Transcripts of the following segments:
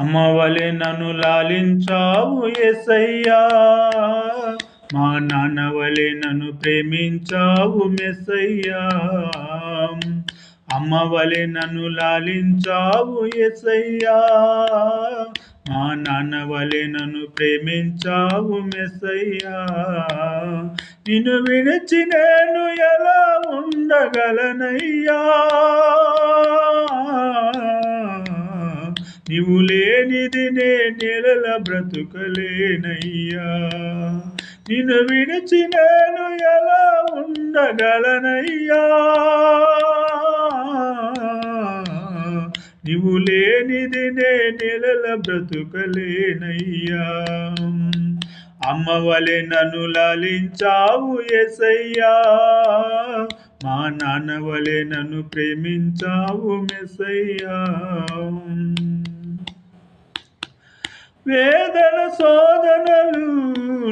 అమ్మవలె నన్ను లాలించావు యేసయ్యా, మా నాన్నవలె నన్ను ప్రేమించావు మెస్సయ్యా. అమ్మవలె నన్ను లాలించావు యేసయ్యా, మా నాన్నవలె నన్ను ప్రేమించావు మెస్సయ్యా. నిన్ను విడిచి నేను ఎలా ఉండగలనయ్యా, నీవు లేనిది నేనెలా బ్రతుకలేనయ్యా. నిన్ను విడిచి నేను ఎలా ఉండగలనయ్యా, నీవు లేనిది నేనెలా బ్రతుకలేనయ్యా. అమ్మవలె నన్ను లాలించావు యేసయ్యా, మా నాన్నవలె నన్ను ప్రేమించావు మెస్సయ్యా. వేదన శోధనలు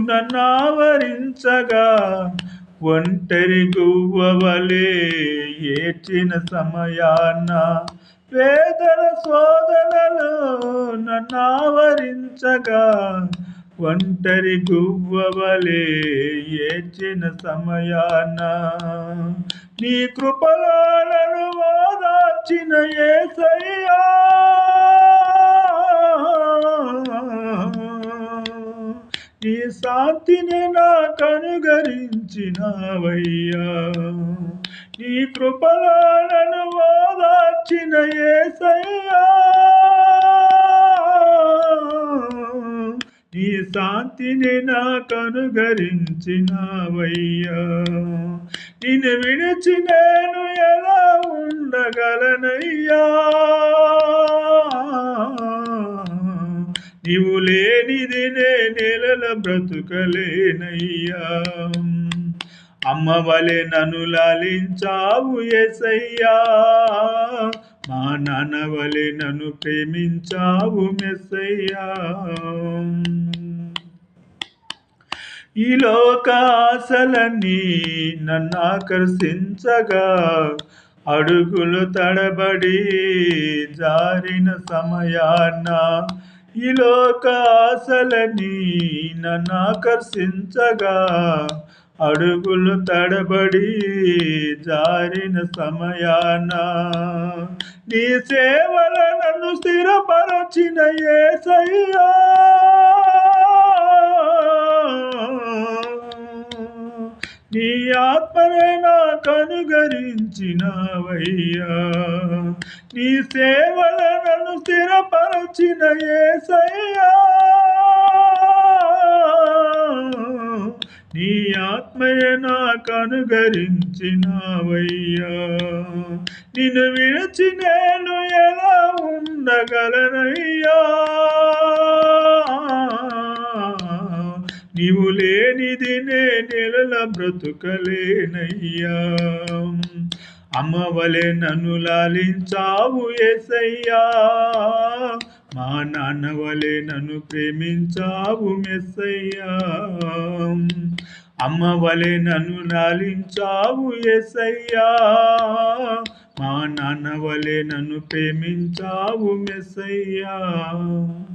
నన్నావరించగా, ఒంటరి గువ్వవలే ఏడ్చిన సమయాన. వేదన శోధనలు నన్నావరించగా, ఒంటరి గువ్వవలే ఏడ్చిన సమయాన. నీ కృపలో నన్ను ఓదార్చిన యేసయ్యా, నీ శాంతిని నాకు అనుగ్రహించినవయ్యా. నీ కృపలో నన్ను ఓదార్చిన యేసయ్యా, నీ శాంతిని నాకు అనుగ్రహించినవయ్యా. నిన్ను విడిచి నేను ఎలా ఉండగలనయ్యా, నీవు లేనిది నేనెలా బ్రతుకలేనయ్యా. అమ్మవలె నన్ను లాలించావు యేసయ్యా, మా నాన్నవలె నన్ను ప్రేమించావు మెస్సయ్యా. ఈ లోక ఆశలన్నీ నన్ను ఆకర్షించగా, అడుగులు తడబడి జారిన సమయాన. ఈ లోక ఆశలన్నీ నన్ను ఆకర్షించగా, అడుగులు తడబడి జారిన సమయాన. నీ సేవల నన్ను స్థిరపరచిన యేసయ్యా, నీ ఆత్మనే నాకు అనుగ్రహించినవయ్యా. నీ సేవల నన్ను స్థిరపరచిన యేసయ్యా, నీ ఆత్మయే నాకు అనుగ్రహించినవయ్యా. నిన్ను విడిచి నేను ఎలా ఉండగలనయ్యా, నీవు లేనిది నేనెలా బ్రతుకలేనయ్యా. అమ్మవలె నన్ను లాలించావు యేసయ్యా, మా నాన్నవలె నన్ను ప్రేమించావు మెస్సయ్యా. అమ్మవలె నన్ను లాలించావు యేసయ్యా, మా నాన్నవలె నన్ను ప్రేమించావు మెస్సయ్యా.